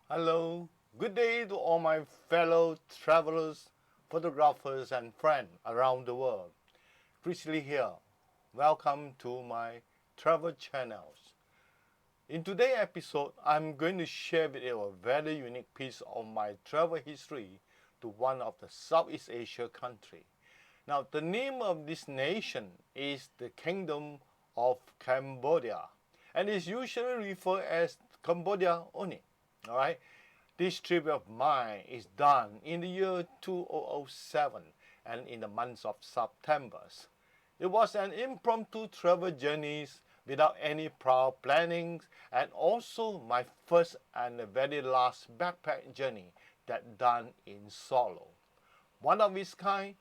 Hello, good day to all my fellow travelers, photographers, and friends around the world. Chris Lee here. Welcome to my travel channels. In today's episode, I'm going to share with you a very unique piece of my travel history to one of the Southeast Asia country. Now, the name of this nation is the Kingdom of Cambodia, and is usually referred as Cambodia only. All right. This trip of mine is done in the year 2007 and in the month of September. It was an impromptu travel journey without any prior planning and also my first and very last backpack journey that done in solo. One of its kind,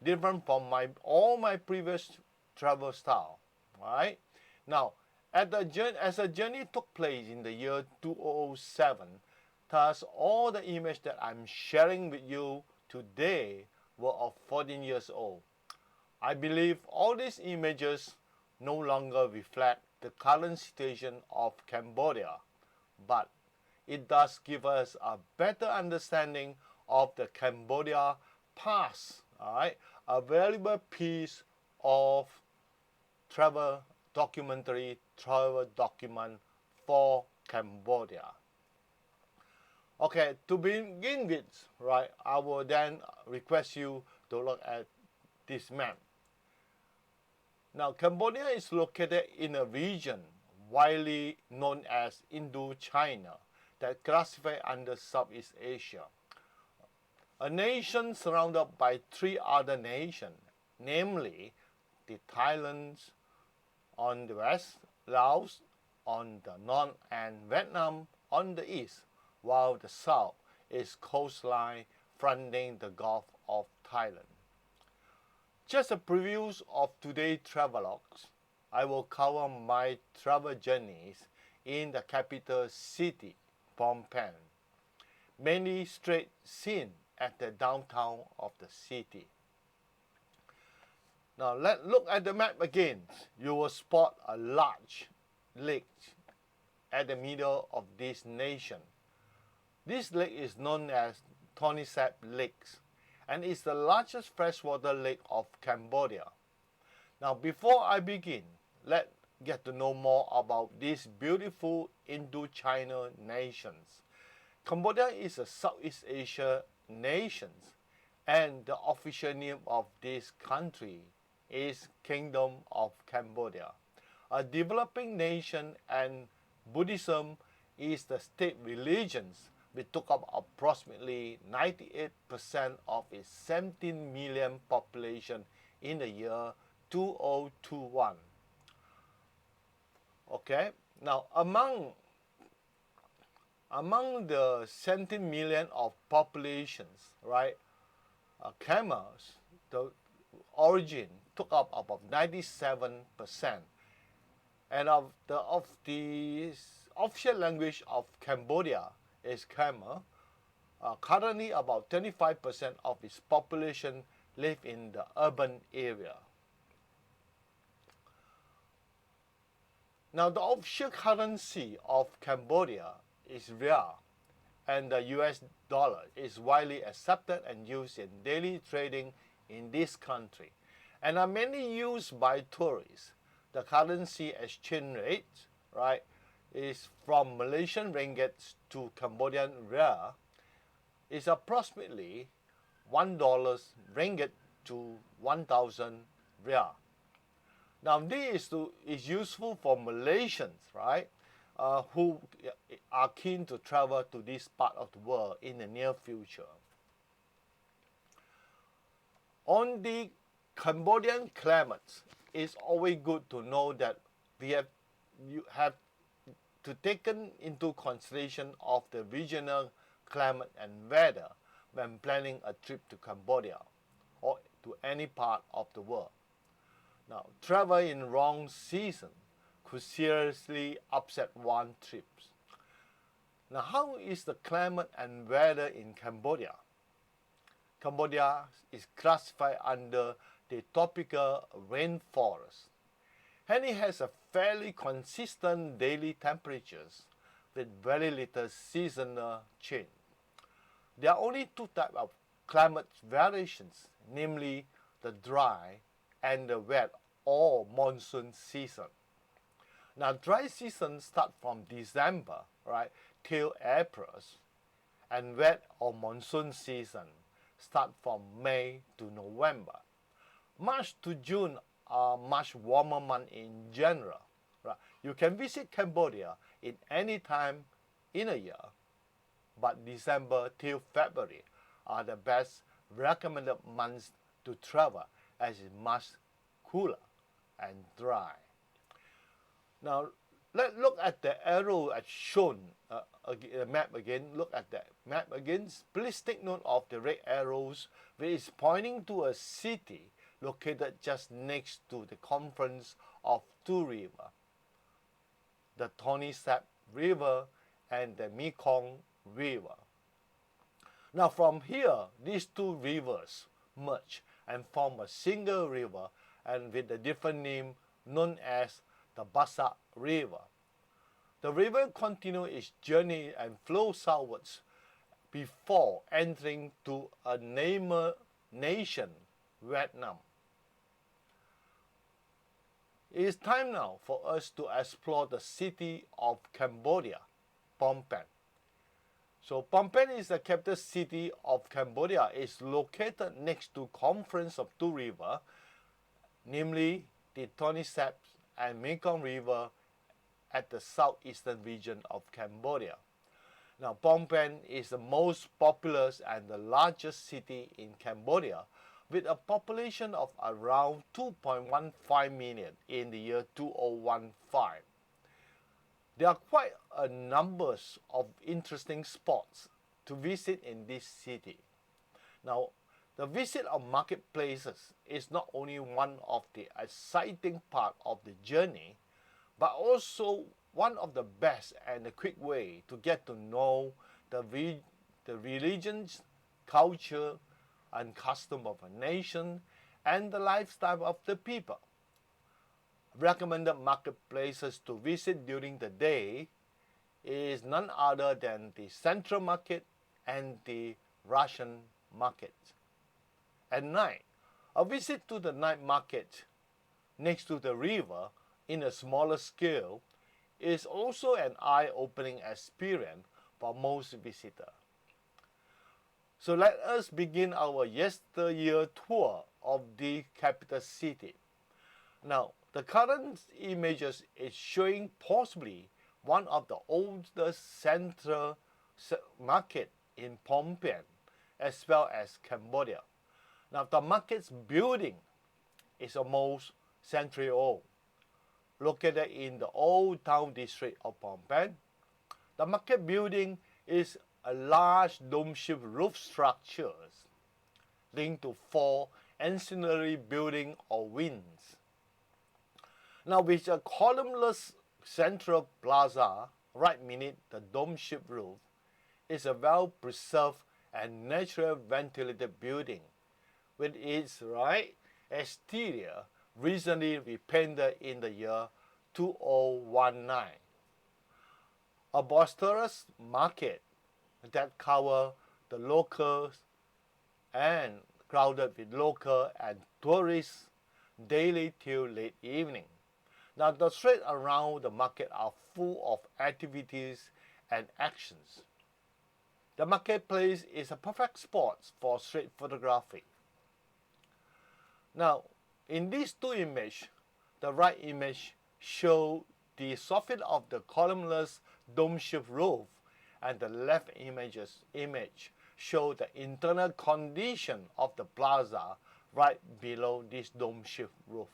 different from all my previous travel style. Right? Now, as a journey took place in the year 2007, thus all the images that I'm sharing with you today were of 14 years old. I believe all these images no longer reflect the current situation of Cambodia, but it does give us a better understanding of the Cambodia past, all right? A valuable piece of travel document for Cambodia. Okay, to begin with, right, I will then request you to look at this map. Now, Cambodia is located in a region widely known as Indochina that classifies under Southeast Asia. A nation surrounded by three other nations, namely the Thailand on the west, Laos on the north, and Vietnam on the east, while the south is coastline fronting the Gulf of Thailand. Just a preview of today's travelogues. I will cover my travel journeys in the capital city, Phnom Penh. Many street seen at the downtown of the city. Now let's look at the map again. You will spot a large lake at the middle of this nation. This lake is known as Tonle Sap Lakes and is the largest freshwater lake of Cambodia. Now before I begin, let's get to know more about these beautiful Indochina nations. Cambodia is a Southeast Asia nation and the official name of this country is Kingdom of Cambodia. A developing nation and Buddhism is the state religion which took up approximately 98% of its 17 million population in the year 2021. Okay, now among the 17 million of populations, right, camels, the origin took up about 97%, and of the official language of Cambodia is Khmer. Currently, about 25% of its population live in the urban area. Now, the official currency of Cambodia is rial, and the US dollar is widely accepted and used in daily trading in this country, and are mainly used by tourists. The currency exchange rate, right, is from Malaysian ringgit to Cambodian rial is approximately $1 ringgit to 1,000 rial. Now this is useful for Malaysians, right, who are keen to travel to this part of the world in the near future. On the Cambodian climate, it's always good to know that you have to take into consideration of the regional climate and weather when planning a trip to Cambodia or to any part of the world. Now, travel in wrong season could seriously upset one trip. Now, how is the climate and weather in Cambodia? Cambodia is classified under the tropical rainforest, and it has a fairly consistent daily temperatures with very little seasonal change. There are only two types of climate variations, namely the dry and the wet or monsoon season. Now, dry season start from December, right, till April, and wet or monsoon season start from May to November. March to June are much warmer months in general. Right? You can visit Cambodia in any time in a year, but December till February are the best recommended months to travel as it's much cooler and dry. Now, let's look at the arrow as shown, the map again. Look at the map again. Please take note of the red arrows, which is pointing to a city located just next to the confluence of two rivers, the Tonle Sap River and the Mekong River. Now from here, these two rivers merge and form a single river, and with a different name known as the Bassac River. The river continues its journey and flows southwards before entering to a neighbor nation, Vietnam. It is time now for us to explore the city of Cambodia, Phnom Penh. So Phnom Penh is the capital city of Cambodia. It's located next to confluence of two rivers, namely the Tonle Sap and Mekong River at the southeastern region of Cambodia. Now, Phnom Penh is the most populous and the largest city in Cambodia, with a population of around 2.15 million in the year 2015. There are quite a number of interesting spots to visit in this city. Now, the visit of marketplaces is not only one of the exciting part of the journey, but also one of the best and a quick way to get to know the religions, culture, and custom of a nation, and the lifestyle of the people. Recommended marketplaces to visit during the day is none other than the Central Market and the Russian Market. At night, a visit to the night market next to the river in a smaller scale is also an eye-opening experience for most visitors. So let us begin our yesteryear tour of the capital city. Now, the current images is showing possibly one of the oldest central market in Phnom Penh as well as Cambodia. Now, the market's building is almost century old. Located in the old town district of Phnom Penh, the market building is a large dome-shaped roof structures linked to four ancillary buildings or wings. Now, with a columnless central plaza right beneath the dome-shaped roof, is a well-preserved and naturally ventilated building, with its exterior recently repainted in the year 2019. A boisterous market that covers the locals and crowded with local and tourists daily till late evening. Now, the streets around the market are full of activities and actions. The marketplace is a perfect spot for street photography. Now, in these two images, the right image shows the soffit of the columnless dome-shaped roof, and the left image shows the internal condition of the plaza right below this dome-shaped roof.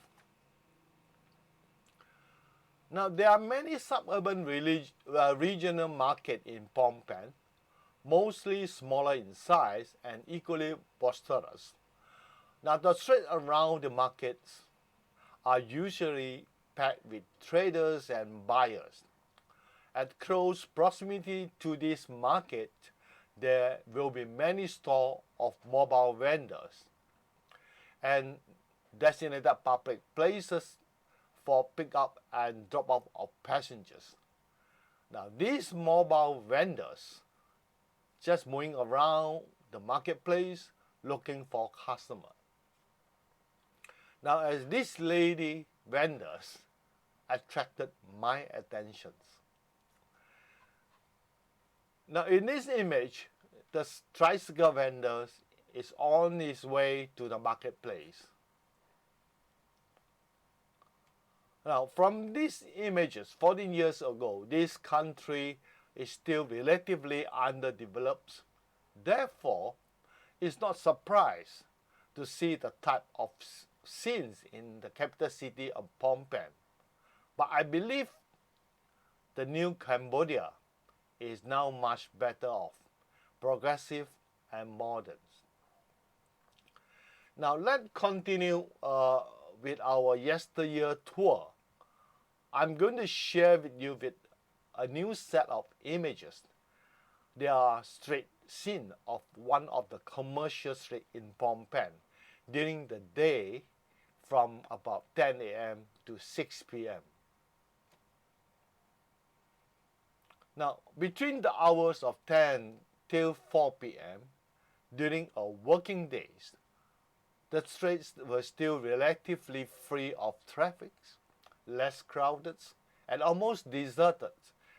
Now, there are many suburban regional markets in Phnom Penh, mostly smaller in size and equally boisterous. Now, the streets around the markets are usually packed with traders and buyers. At close proximity to this market, there will be many stores of mobile vendors and designated public places for pick-up and drop-off of passengers. Now these mobile vendors just moving around the marketplace looking for customer. Now as these lady vendors attracted my attention. Now in this image, the tricycle vendor is on his way to the marketplace. Now from these images, 14 years ago, this country is still relatively underdeveloped. Therefore, it's not surprised to see the type of scenes in the capital city of Phnom Penh. But I believe the new Cambodia is now much better off, progressive and modern. Now let's continue with our yesteryear tour. I'm going to share with you with a new set of images. They are street scene of one of the commercial street in Phnom Penh during the day from about 10 a.m. to 6 p.m. Now, between the hours of 10 till 4 p.m., during our working days, the streets were still relatively free of traffic, less crowded, and almost deserted,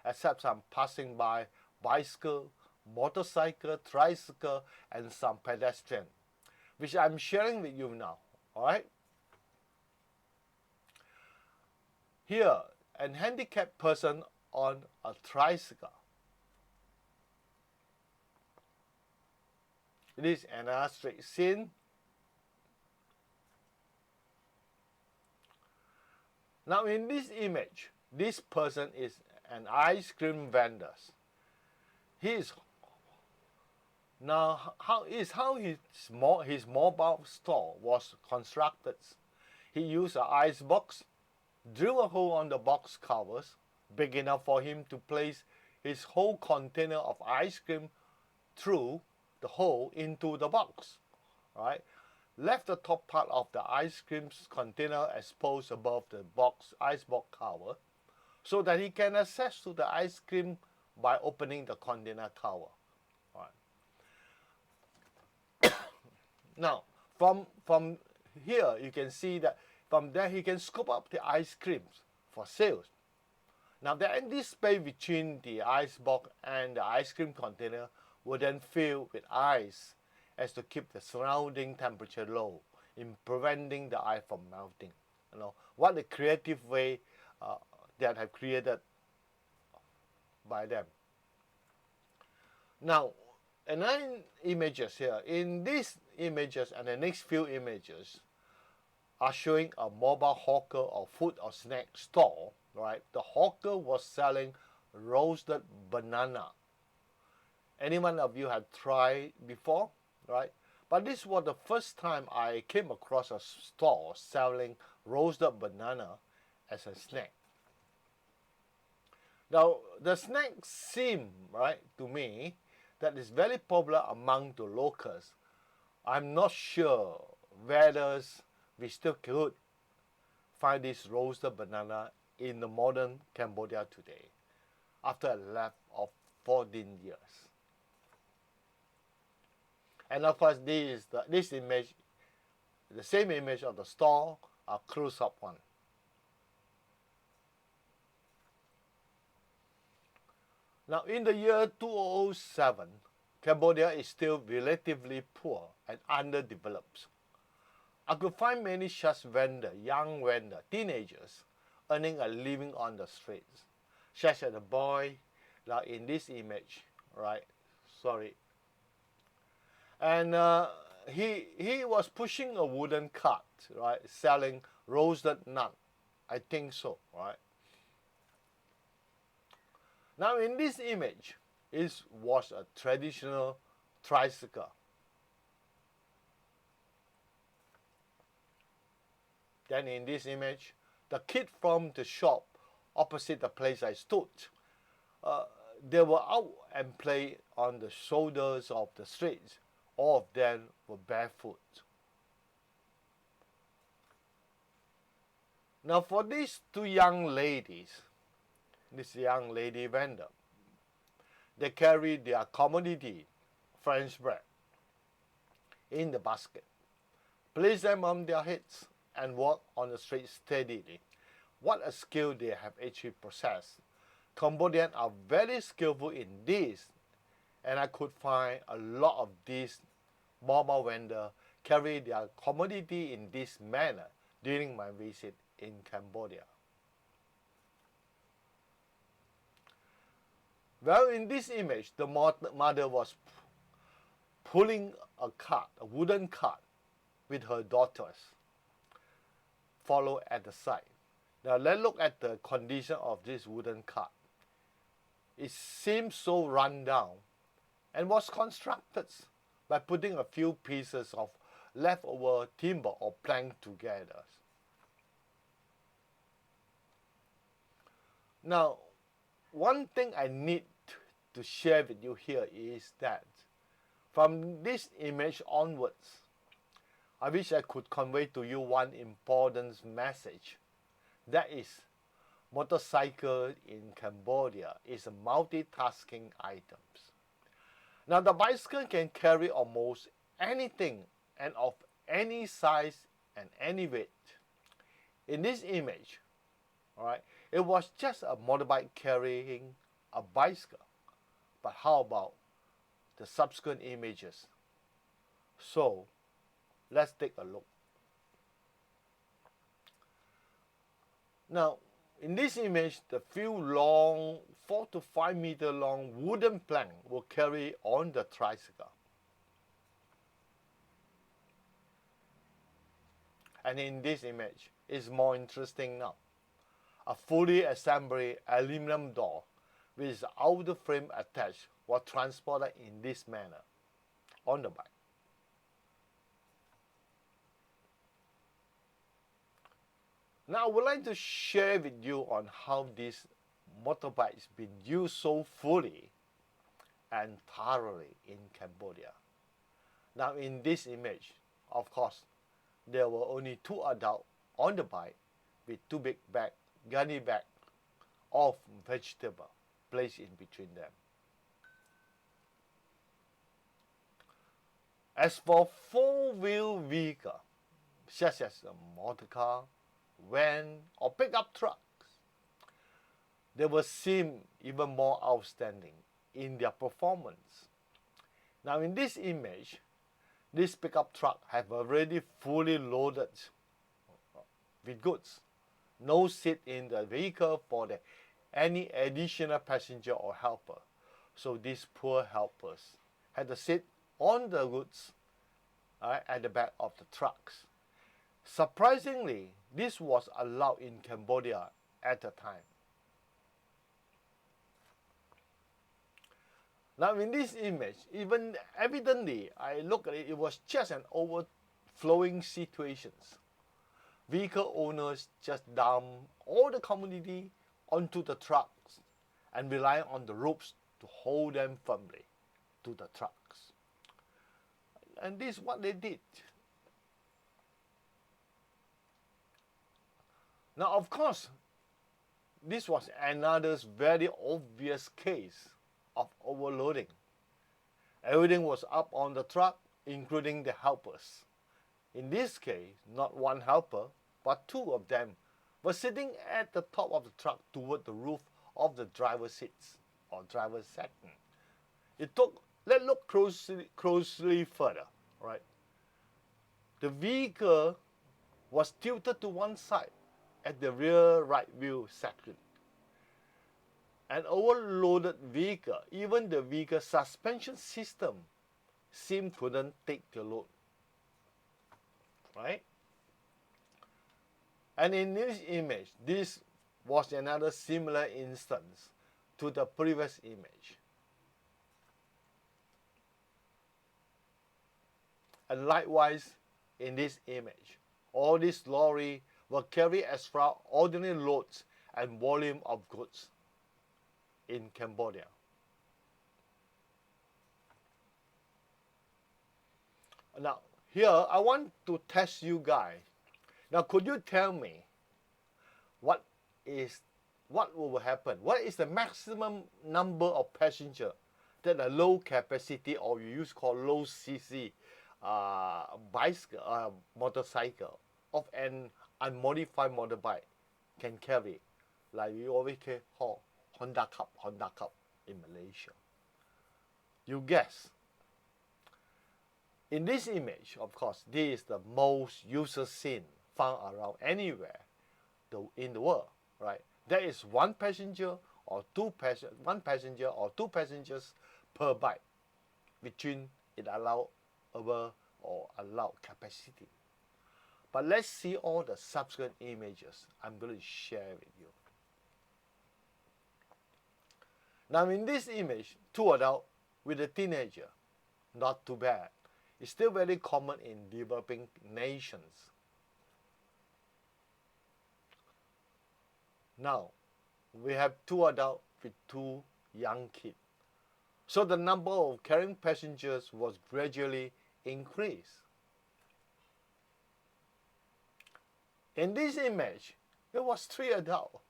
except some passing by bicycle, motorcycle, tricycle, and some pedestrian, which I'm sharing with you now. Alright? Here, a handicapped person on a tricycle. It is another street scene. Now in this image, this person is an ice cream vendor. He is now how his mobile store was constructed. He used an ice box, drill a hole on the box covers, big enough for him to place his whole container of ice cream through the hole into the box. Right? Left the top part of the ice cream container exposed above the ice box cover, so that he can access to the ice cream by opening the container cover. Right. Now, from here you can see that from there he can scoop up the ice creams for sales. Now the empty space between the ice box and the ice cream container will then fill with ice as to keep the surrounding temperature low, in preventing the ice from melting. You know, what a creative way that have created by them. Now, another images here. In these images and the next few images are showing a mobile hawker or food or snack store. Right, the hawker was selling roasted banana. Anyone of you have tried before? Right? But this was the first time I came across a store selling roasted banana as a snack. Now, the snack seemed, right, to me, that is very popular among the locals. I'm not sure whether we still could find this roasted banana in the modern Cambodia today, after a lapse of 14 years. And of course, this image, the same image of the store, a close-up one. Now, in the year 2007, Cambodia is still relatively poor and underdeveloped. I could find many such young vendors, teenagers, earning a living on the streets, such as a boy, like in this image, right? Sorry. And he was pushing a wooden cart, right, selling roasted nut. I think so, right? Now in this image, it was a traditional tricycle. Then in this image, the kid from the shop opposite the place I stood, they were out and play on the shoulders of the streets. All of them were barefoot. Now for these two young ladies, this young lady vendor. They carry their commodity, French bread, in the basket, place them on their heads, and walk on the street steadily. What a skill they have actually possessed. Cambodians are very skillful in this, and I could find a lot of these mobile vendors carry their commodity in this manner during my visit in Cambodia. Well, in this image, the mother was pulling a cart, a wooden cart, with her daughters, followed at the side. Now let's look at the condition of this wooden cart. It seems so run down and was constructed by putting a few pieces of leftover timber or plank together. Now, one thing I need to share with you here is that from this image onwards, I wish I could convey to you one important message. That is, motorcycle in Cambodia is a multitasking items. Now the bicycle can carry almost anything and of any size and any weight. In this image, alright, it was just a motorbike carrying a bicycle. But how about the subsequent images? So, let's take a look. Now, in this image, the few long, 4 to 5 meter long wooden plank were carried on the tricycle. And in this image, it's more interesting now. A fully assembled aluminum door with its outer frame attached was transported in this manner on the bike. Now I would like to share with you on how this motorbike has been used so fully and thoroughly in Cambodia. Now in this image, of course, there were only 2 adults on the bike with 2 big bags, gunny bag of vegetable placed in between them. As for 4-wheel vehicle, such as a motor car, van, or pickup trucks, they will seem even more outstanding in their performance. Now in this image, this pickup truck have already fully loaded with goods. No seat in the vehicle for any additional passenger or helper. So these poor helpers had to sit on the goods at the back of the trucks. Surprisingly, this was allowed in Cambodia at the time. Now in this image, even evidently, I look at it, it was just an overflowing situations. Vehicle owners just dump all the commodity onto the trucks and rely on the ropes to hold them firmly to the trucks. And this is what they did. Now, of course, this was another very obvious case of overloading. Everything was up on the truck, including the helpers. In this case, not one helper, but 2 of them were sitting at the top of the truck toward the roof of the driver's seats or driver's section. Let's look closely further, right? The vehicle was tilted to one side at the rear right wheel section. An overloaded vehicle, even the vehicle suspension system, couldn't take the load, right? And in this image, this was another similar instance to the previous image. And likewise, in this image, all these lorries will carry extraordinary loads and volume of goods in Cambodia. Now, here I want to test you guys. Now, could you tell me what is what will happen? What is the maximum number of passenger that a low capacity, or you use called low CC bicycle, motorcycle of an unmodified motorbike can carry? Like we always call Honda Cup in Malaysia. You guess. In this image, of course, this is the most user seen found around anywhere in the world, right? There is one passenger or two passengers per bike, between it allowable or allowed capacity. But let's see all the subsequent images I'm going to share with you. Now in this image, two adults with a teenager, not too bad. It's still very common in developing nations. Now, we have two adults with two young kids. So the number of carrying passengers was gradually increased. In this image, it was three adults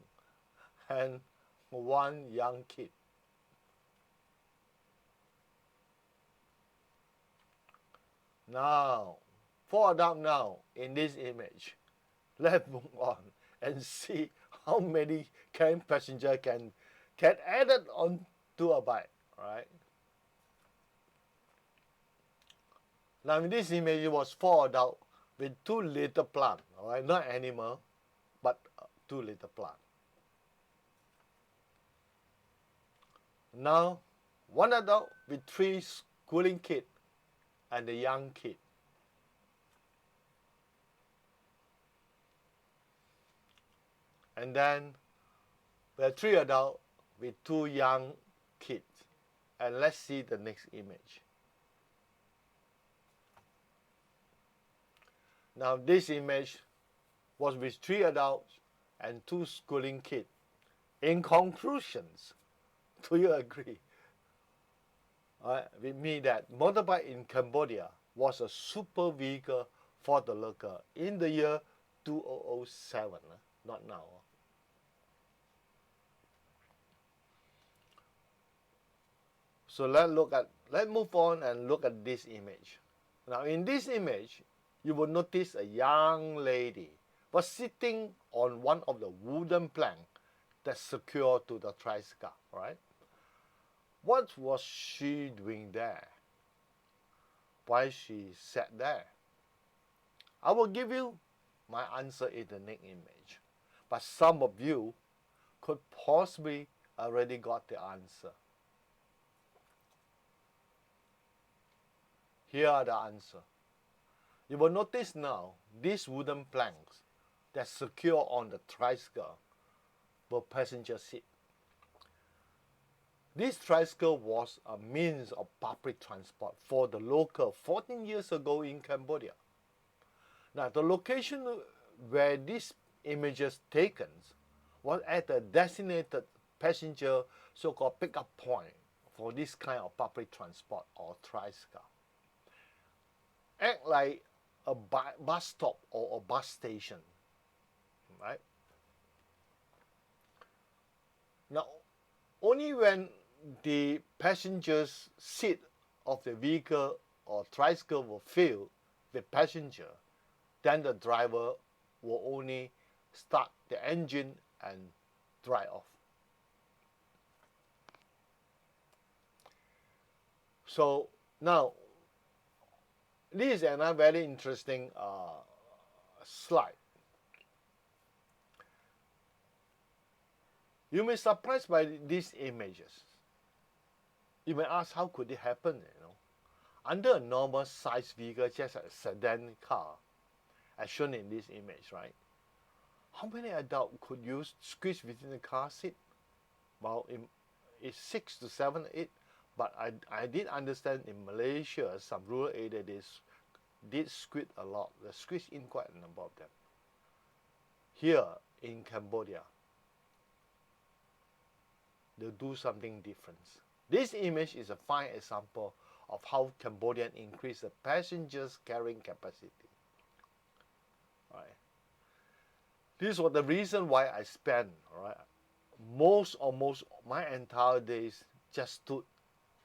and one young kid. Now, four adults now in this image. Let's move on and see how many carrying passenger can get added onto a bike, right? Now in this image, it was four adults with two little plants, all right? Not animal, but two little plants. Now, one adult with three schooling kids and a young kid. And then we have three adults with two young kids. And let's see the next image. Now this image was with three adults and two schooling kids. In conclusions, do you agree with me that motorbike in Cambodia was a super vehicle for the local in the year 2007, not now? So let's move on and look at this image. Now in this image, you will notice a young lady was sitting on one of the wooden planks that's secured to the tricycle, right? What was she doing there? Why she sat there? I will give you my answer in the next image. But some of you could possibly already got the answer. Here are the answer. You will notice now, these wooden planks that secure on the tricycle were passenger seat. This tricycle was a means of public transport for the local 14 years ago in Cambodia. Now the location where these images taken was at a designated passenger so-called pickup point for this kind of public transport or tricycle. Act like a bus stop or a bus station, right? Now, only when the passenger's seat of the vehicle or tricycle will fill with passenger, then the driver will only start the engine and drive off. So now, this is another very interesting slide. You may be surprised by these images. You may ask, how could it happen? Under a normal size vehicle, just a sedan car, as shown in this image, right? How many adults could you squeeze within the car seat? Well, it's 6 to 7, 8. But I did understand in Malaysia, some rural area, they did squeeze a lot. They squeeze in quite a number of them. Here in Cambodia, they'll do something different. This image is a fine example of how Cambodian increased the passengers carrying capacity. Right. This was the reason why I spent almost my entire days just stood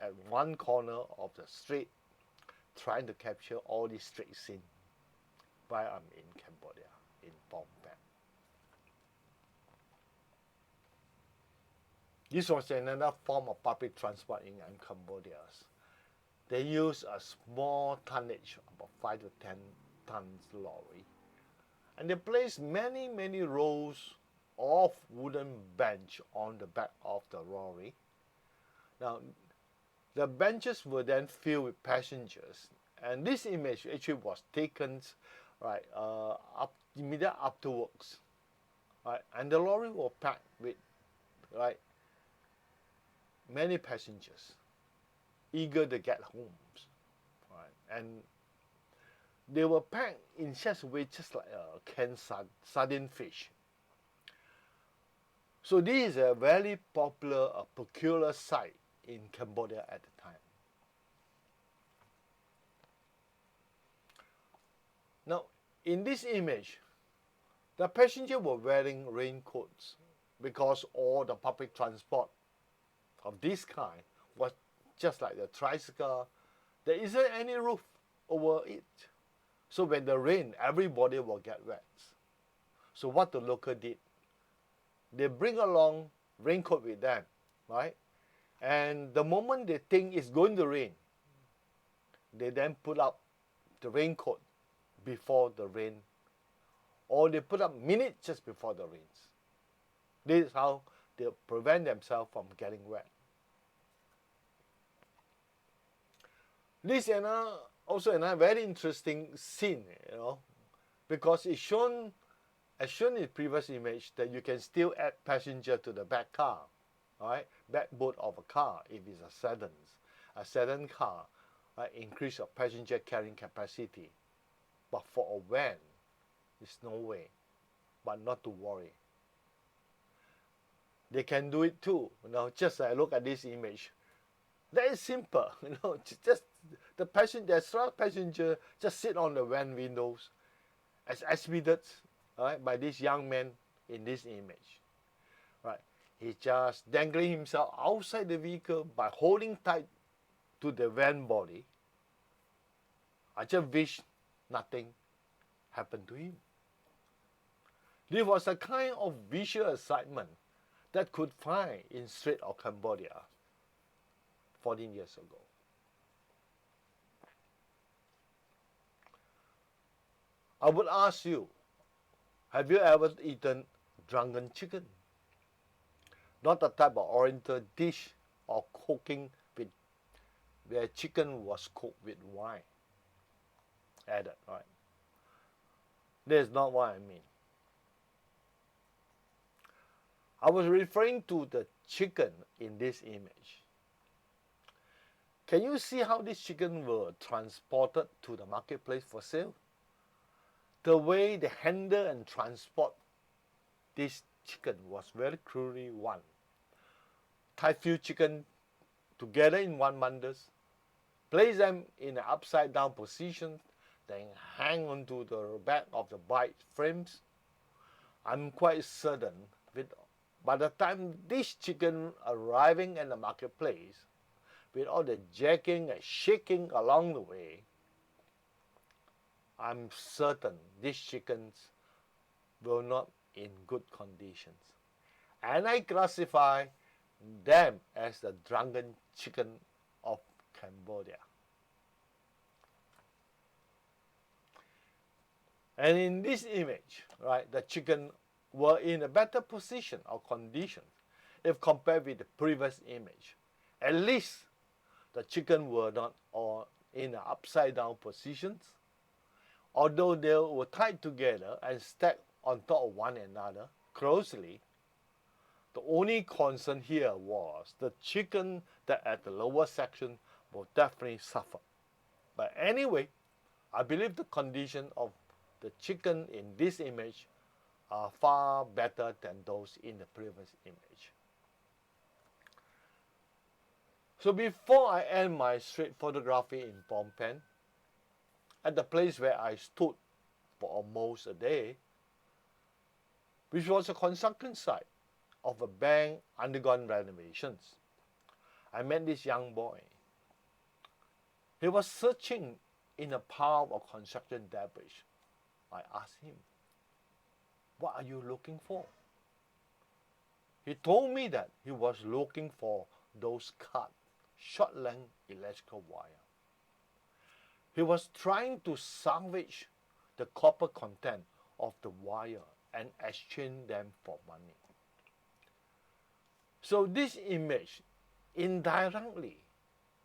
at one corner of the street trying to capture all these street scenes while I'm in Cambodia, in Phnom Penh. This was another form of public transport in Cambodia. They use a small tonnage, about 5 to 10 tons lorry, and they placed many rows of wooden bench on the back of the lorry. Now, the benches were then filled with passengers, and this image actually was taken right immediately afterwards, right, and the lorry was packed with right many passengers eager to get homes, right, and they were packed in such a way just like a canned sardine fish. So this is a very popular, peculiar sight in Cambodia at the time. Now, in this image, the passengers were wearing raincoats because all the public transport of this kind was just like the tricycle. There isn't any roof over it. So when the rain, everybody will get wet. So what the local did, they bring along raincoat with them, right? And the moment they think it's going to rain, they then put up the raincoat before the rain, or they put up minutes just before the rains. This is how they prevent themselves from getting wet. This is also another very interesting scene, because it's shown, as shown in the previous image, that you can still add passenger to the back car, right? Back boot of a car if it's a sedan car, right? Increase of passenger carrying capacity. But for a van, there's no way. But not to worry. They can do it too. Just look at this image. That is simple. Just the extra passenger just sit on the van windows, as exhibited, right, by this young man in this image. Right, he's just dangling himself outside the vehicle by holding tight to the van body. I just wish nothing happened to him. This was a kind of visual excitement that could find in Strait of Cambodia 14 years ago. I would ask you, have you ever eaten drunken chicken? Not the type of oriental dish or cooking with where chicken was cooked with wine added, right? That's not what I mean. I was referring to the chicken in this image. Can you see how this chicken were transported to the marketplace for sale? The way they handle and transport this chicken was very cruelly one. Tie few chicken together in one bundles, place them in an upside down position, then hang onto the back of the bike frames. I'm quite certain by the time this chicken arriving in the marketplace, with all the jacking and shaking along the way, I'm certain these chickens were not in good conditions. And I classify them as the drunken chicken of Cambodia. And in this image, right, the chicken were in a better position or condition if compared with the previous image. At least the chicken were not all in upside down positions. Although they were tied together and stacked on top of one another closely, the only concern here was the chicken that at the lower section will definitely suffer. But anyway, I believe the condition of the chicken in this image are far better than those in the previous image. So before I end my street photography in Phnom Penh, at the place where I stood for almost a day, which was a construction site, of a bank undergone renovations. I met this young boy. He was searching in a pile of construction debris. I asked him, "What are you looking for?" He told me that he was looking for those cut, short-length electrical wire. He was trying to salvage the copper content of the wire and exchange them for money. So this image indirectly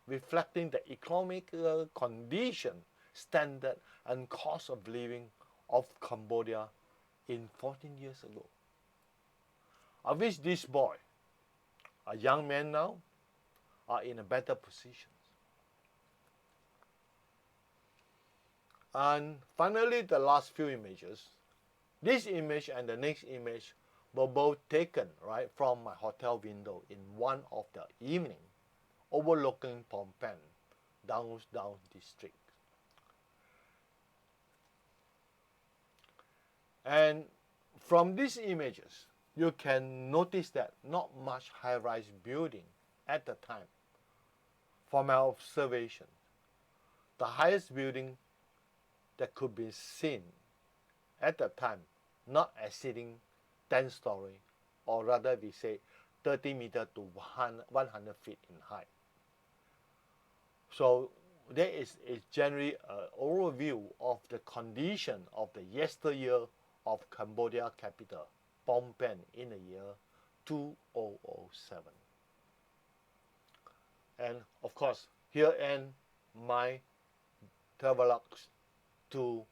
reflecting the economic condition, standard, and cost of living of Cambodia in 14 years ago. I wish this boy, a young man now, are in a better position. And finally, the last few images. This image and the next image were both taken right from my hotel window in one of the evening, overlooking Phnom Penh, down district. And from these images, you can notice that not much high-rise building at the time. From my observation, the highest building that could be seen at the time not exceeding 10 story, or rather we say 30 meters to 100 feet in height. So there is generally an overview of the condition of the yesteryear of Cambodia capital, Phnom Penh, in the year 2007. And of course, here end my travelogues to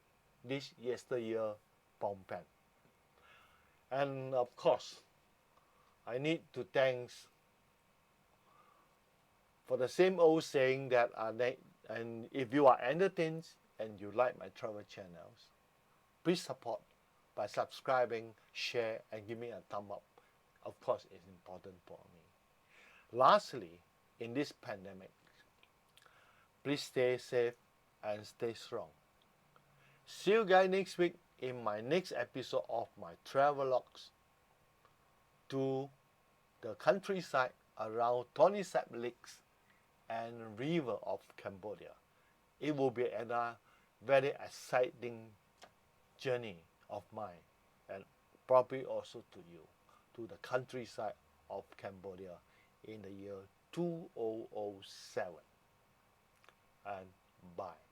this yesteryear Phnom Penh. And of course, I need to thank for the same old saying that and if you are entertained and you like my travel channels, please support by subscribing, share, and give me a thumb up. Of course, it's important for me. Lastly, in this pandemic, please stay safe and stay strong. See you guys next week in my next episode of my travelogues to the countryside around Tonle Sap lakes and river of Cambodia. It will be a very exciting journey of mine, and probably also to you, to the countryside of Cambodia in the year 2007. And bye.